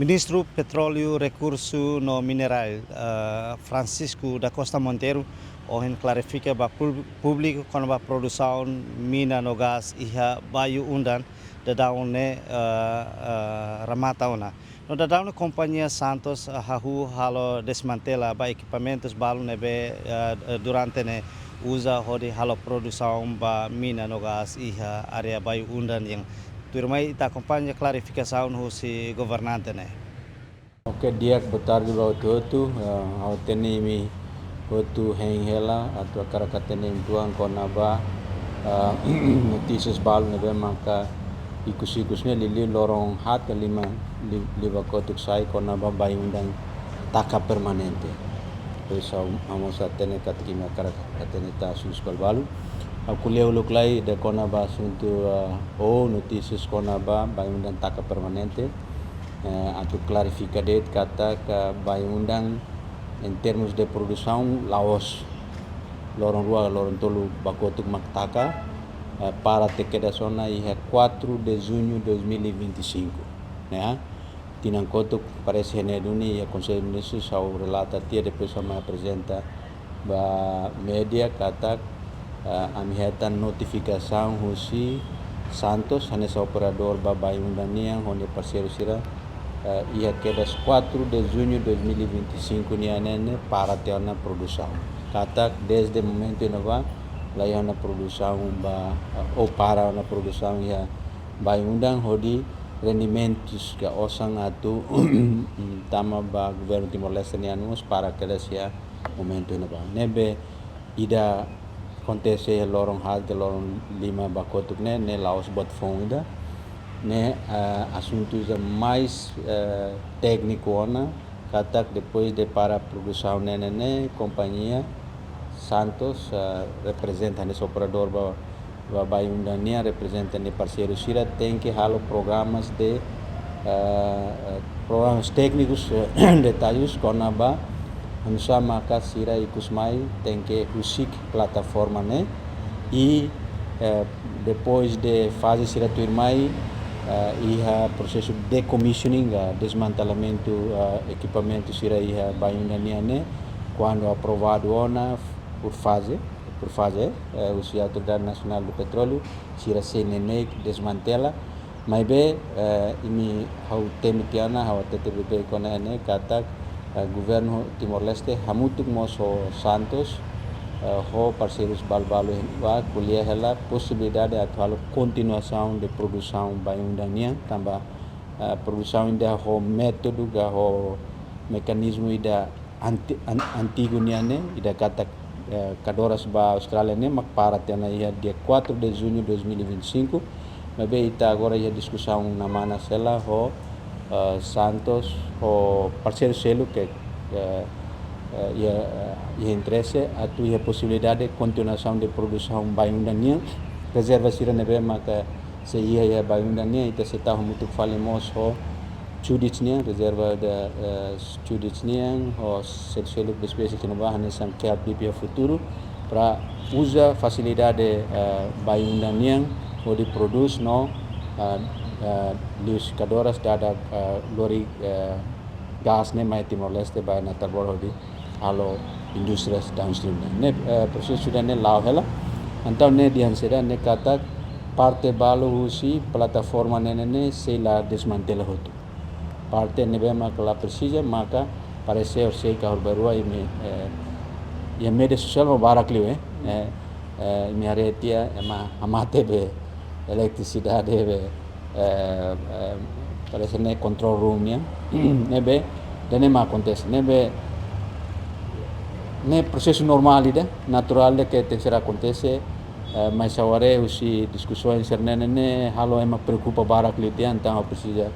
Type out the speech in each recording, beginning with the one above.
Ministro Petróleo Recurso no Mineral, Francisco da Costa Monteiro, ohen clarifica para público quando a produção mina no gás e baio undan da daune ramata ona. No da daune companhia Santos hahu halo desmantela ba equipamentos balu nebe durante ne usa hodi halo produção ba mina no gás e area baio undan yang turmai ita acompanha clarificação no si governante né. Oke, dia botar di bawah tu au teni mi tu heng hela atau karakateni tuang konaba notícias bal nebe maka ikus-ikusnya lili lorong hat ke lima kotuk sai konaba bai undang taka permanente. Terus amos atene katkima karakateni ta suskal balu. Au kuliah uluk lai de konaba suntu notícias konaba bai undang taka permanente. Atau clarificar kata que vai undang em termos de produção Laos lorong rua lorong tolu bakotuk maktaka para te queda zona e 4 de junho de 2025 né tinang kotuk parece heneduni e Conselho de Ministros ao relata tia depois me apresenta ba media kata amihetan notificação husi Santos hanesa operador ba vai undang niang honde parceiro sira ia queda 4 de junho de 2025 nianene para ter na produção. Kata desde o momento em que lá na produção ou para na produção ia vai undang hodi rendimentos que osang atu tama ba governo Timor-Leste nianus para que sia momento em que nebe ida acontece lorong hal de lorong 5 bakotuk ne Laos bot fong ida né assuntos mais técnico ona kata depois de para a produção né companhia Santos representa nesse operador vai undania representa ne parceiro sira tem que halo programas de programas técnicos detalhes konaba hansa maka sira ikusmai tem que usik plataforma né e depois de fazer sira tuirmai iha processo de decommissioning desmantelamento equipamento sira iha baiundaniane quando aprovado ona por fase o Autoridade Nacional do Petróleo sira CNN desmantela mas be ini hau temitiana hau TTBP konane kata governo Timor-Leste hamutuk moso Santos ho parceiros balbalo wa kuliah ela possibilidade atual continuação de produção baiundania tambah produção ainda ho método ga ho mecanismo ida antigo niane ida kata kadoras ba Austrália ne mak para tena ia dia 4 de junho de 2025 mas bem ita agora ia discussão na mana sela ho Santos ho parceiro selo que ia interesse atu ia possibilidade de continuação de produção baiundania reserva sira nebe maka se ia baiundania ita se tahu muito falemos ho chuditsnia reserva da chuditsnia ho selo espécie que não vai nessa que a BPA futuro para usa facilidade baiundania o de produz no lius kadoras dada lori gas ne mai Timor-Leste ba na tabor di halo industries downstream ne proses sudah ne lau hela antau ne dihan seda ne kata parte balu husi plataforma ne se la desmantela hotu parte ne bema kala precisa maka parece or sei ka berua ini ya media sosial mo barak liu mi aretia ema amate be eletricidade be parece ne control room ya nebe dene ma acontece nebe ne processo normal ida natural que terceira acontece mas agora usi discussões ne halo ema preocupa barak lite então precisa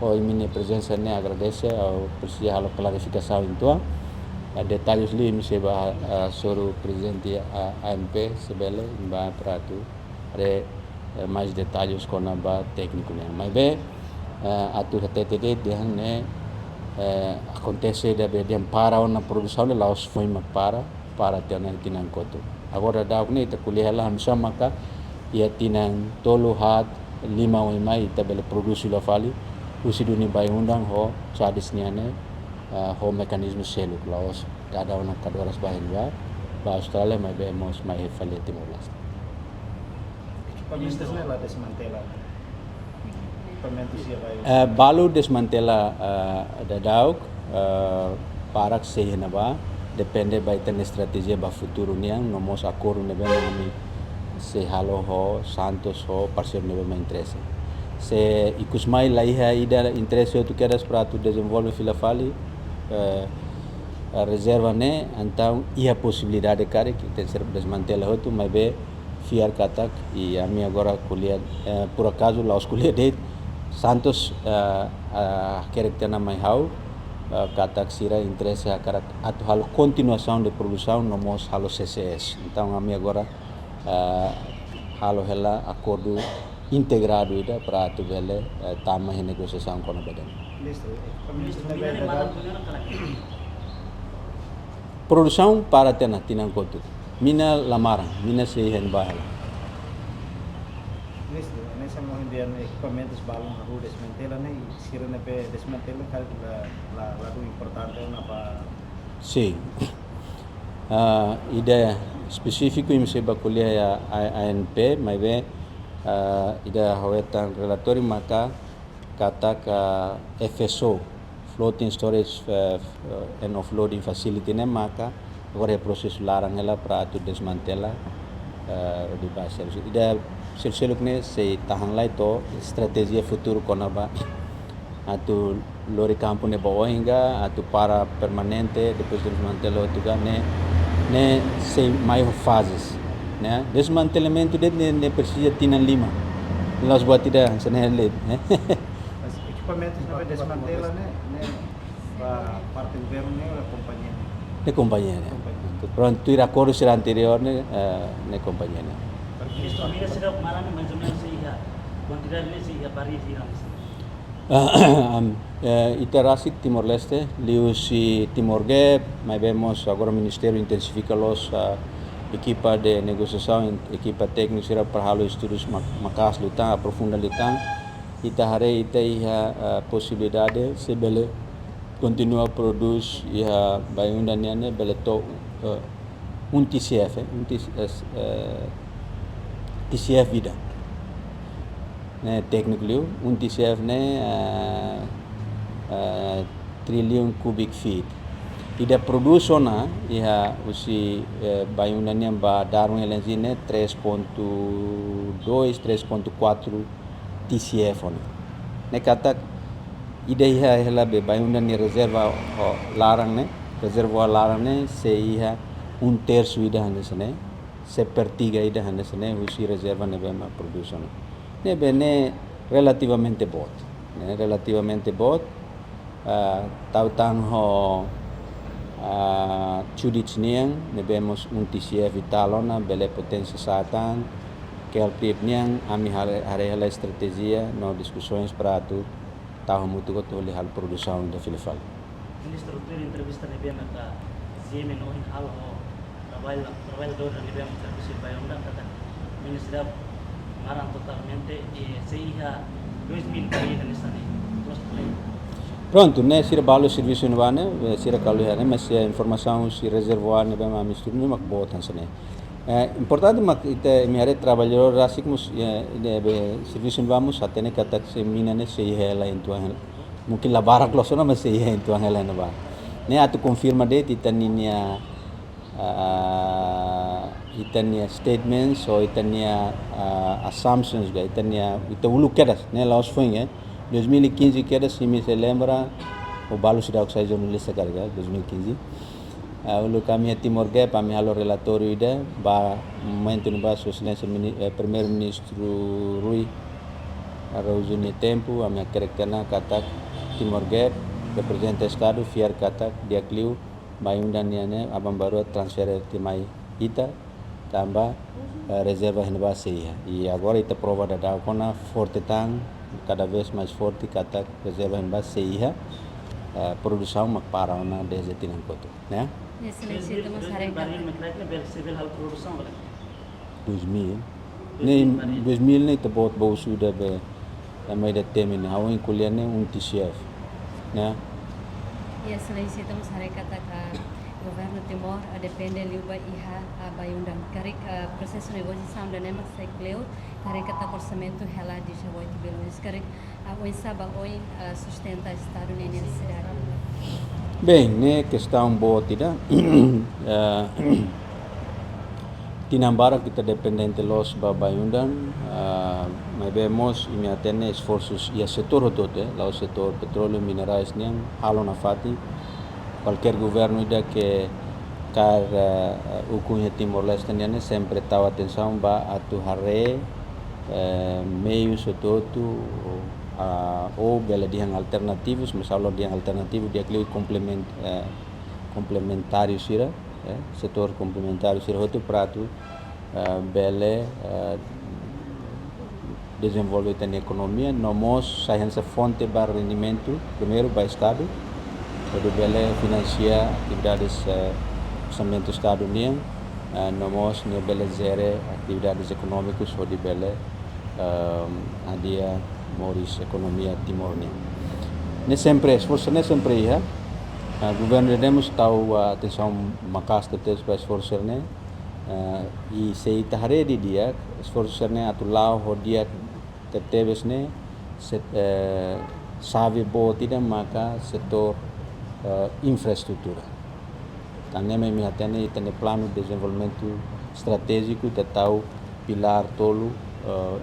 o minha presença ne agradece ou precisa halo clarificação então detalhes li mi seba soro presidente ANP sebele ba pratu re mais detalhes com a ba técnico ne mas be atu TTD dia ne acontece da bediam para na produção de Laos foi para ter na tinang koto agora da ne ita kuliah lah hamsa maka ia tinang tolu hat 5 mai ita bele produksi la fali usi duni bai undang ho cadis niane ho mekanisme seluk laos ada ona kadoras bahin ba Australia mai vemos mai falle Timor Leste. Equipamentos nela desmantela. Equipamentos ia vai. Balu desmantela da dauk parak sehena ba depende ba iten estrategia ba futuro niang nomos acordo nebe nami se halo ho Santos ho parceiro nebe ma interesse. Se ikusmai laiha ida interesse tu quedas para tu desenvolve filafali a reserva ne então ia possibilidade cara que tem ser desmantela ho tu mai be fiar katak e a minha agora colher por acaso lá os colher de Santos quer na mai hau katak sira interesse a cara atu halo continuação de produção no mos halo CCS então a minha agora halo hela acordo integrado ida para tu vele tama em negociação com o badan. Produção para tena tinang kotu mina lamaran mina sehen bahala. Nessa morrendo equipamentos balão na rua desmantela né e sira nebe desmantela cara la importante na pa. Sim. Ideia específico im seba kuliah ANP mai be ida hawetan relatório maka kata ka FSO floating storage and offloading facility ne maka agora é processo larang ela para tu desmantela di base ida silsiluk ne se tahan lai to estratégia futuro konaba atu lori campo ne bawa hingga atu para permanente depois desmantelo tu ne se mai fases né desmantelamento de ne precisa tinan lima nós batida sanele Os equipamentos não desmantela né parte do governo né a companhia. De companhia né pronto ir acordo será anterior né companhia né Ministro, a minha será marana mais ou menos ia quantidade nesse ia Paris iterasi Timor Leste, liusi Timor Gap, mas vemos agora o Ministério intensifica los equipa de negociação, equipa técnica será para halo estudos makas lutan, aprofunda lutan, ita hari ita iha possibilidade se bele continua produz iha bayunda niane bele to TCF, TCF vida. Ne technically TCF ne trillion cubic feet. Ida produsona iha usi bayuna niam ba darun elenzine 3.2 3.4 TCF on. Ne kata ida iha hela be bayuna ni reserva larang ne reservoir larang ne se iha terço ida hanesne se pertiga ida hanesne usi reserva ne bema produsona. Ne bene relativamente bot. Ne relativamente bot tautang ho chudits niang ne vemos TCF vitalona bele potência satan kelpip niang ami hare estratégia no discussões para tu tahu mutu ko toli hal produção da filifal. Ministro, tu entrevista ne bem na CM no in hal ho trabalho do ne bem serviço para onda kata ministro marang totalmente se ia 2000 kali nessa ne. Pronto, né? Sira balo serviço no vane, sira kalu né? Mas a informação se reservoir ne bem a mistura não mak botan sene. Importante mak ite miare trabalhador assim como serviço no vamos até ne kata se mina ne se hela into hela. Mungkin la barak lo sona mas se into hela ne ba. Ne atu confirma de titania itania statements ou itania assumptions ga itania ita ulu kedas ne laos foi 2015 kedas se me se lembra o balo sudah saya jornalista carga 2015 ulu kami Timor Gap kami halo relatório ida ba momento no baixo excelência primeiro ministro Rui Araújo ni tempo a minha característica kata Timor Gap representa estado fiar kata dia kliu bayundan niane abang baru transfer timai ita tambah reserva henba seia e agora ita prova da kona forte tang cada vez mais forte kata reserva henba seia produção mak para na desde tinan koto né Excelência estamos harengkan civil hal produção 2000 nem 2000 nem tabot bau sudah be may determine awin kuliane TCF, né? Ya, selain itu saya katakan governo Timor depende liuba iha bayundang karik proses negosiação da nema secleu karik kata orçamento hela de 18 bilhões karik o saba oi sustenta estado na necessidade. Bem, né, questão boa tidak. Tinambara kita dependente los babayundan, mas vemos e atene esforços e setor todo, lá o setor petróleo minerais nem halo na fati qualquer governo ida que car o cunha Timor-Leste nem sempre tahu atenção ba atu hare meio setor tu ou bela diang alternativos, misalnya diang alternativo dia kli complementário sira, setor complementário sira outro prato bele desenvolver a economia, nós saímos a fonte para rendimento primeiro para o Estado, depois bele financiar atividades orçamento Estado niang, nós ne bele zere atividades econômicas ou de bele a dia moris economia Timor niang. Ne sempre esforço ne sempre ia, governo demos tahu atenção makas tetes para esforço ne. E se tahare di dia esforço ne atulau ho dia tetebes ne sabe bo tidak maka setor infraestrutura. Tanya me atene tene plano de desenvolvimento estratégico tahu pilar tolu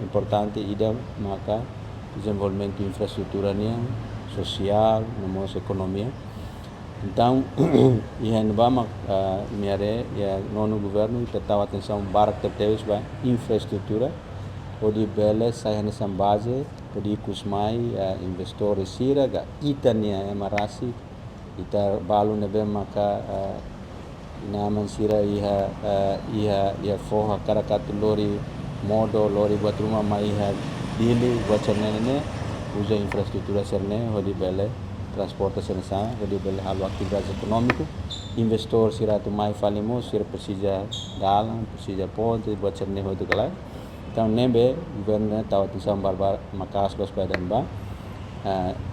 importante ida maka desenvolvimento infraestrutura niang social, nomos economia. Então, ihan vamos miare ya nono governo tahu atenção barak terteus ba infraestrutura, odi bele saya nessa base, odi kusmai investidores sira ga itania emarasi, ita balu nebe maka naman sira iha foha karakatu lori modo lori buat rumah mai iha dili buat cernene usa infraestrutura cerne odi bele transportação de bele halo atividades econômico investor sira tu mai falimo sira precisa dalam precisa ponte buat cerne hotu kala então nebe governo tahu atenção barbar makas los badan ba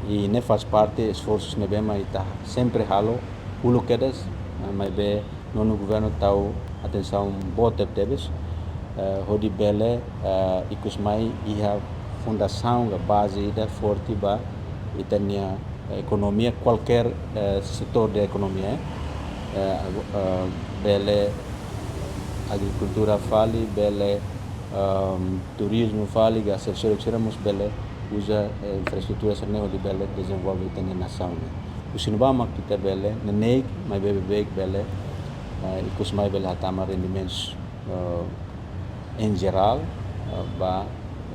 e ne faz parte esforços nebe mai ta sempre halo ulu kedas mai be nono governo tahu atenção bote tebes hodi bele ikus mai iha fundação ga base ida forte ba itania economia, qualquer setor da economia, bele agricultura fali, bele turismo fali, ga seremos bele usa infraestrutura serneho de bele desenvolve a nação. O sinubama kita bele nenek mai bebe bele ikus mai bele hatama rendimentos em geral ba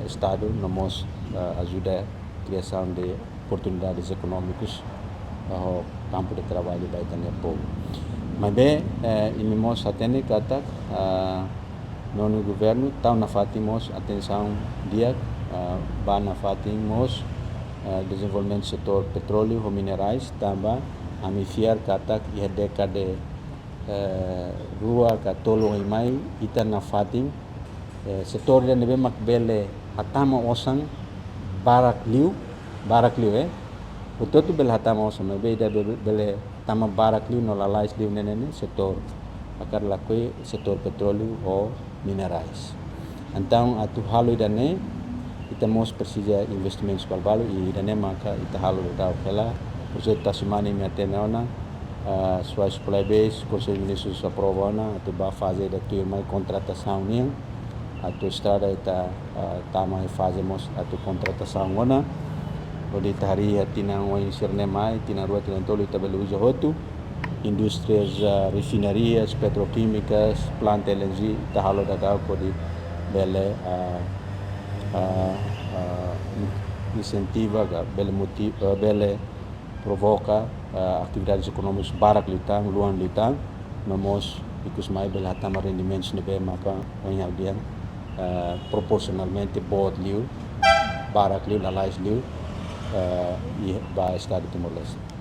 estado nomos ajuda criação de oportunidades econômicas ao campo de trabalho da Itânia povo. Mas bem, imimos atende kata nono governo tahu na fatimos atenção dia ba na fatimos desenvolvimento setor petróleo ou minerais também amifiar kata ia decade rua katolo imai ita na fatim setor yang nebe makbele atama osang barak liu o todo bel hatama osama beda bele tama barak liu no lalais liu nenene setor akar lakoi setor petróleo ou minerais. Então atu halo idane ita mos precisa investimentos balbalo e idane maka ita halo da kala projeto tasimani me atenaona sua supply base conselho de ministros aprovana atu ba fazer da tu mai contratação nia atu estrada ita tama fazemos atu contratação ona odi tahari tinang oi sirne mai tinarua tinantolo itabelu uja hotu indústrias refinarias petroquímicas planta LNG tahalo dadau kodi bele incentiva bele motiva bele provoca atividades econômicas barak litang luan litang nomos ikus mai bele hatama rendimentos nebe maka oi audian proporcionalmente bod liu barak liu lalais liu e ba Estado de Timor-Leste.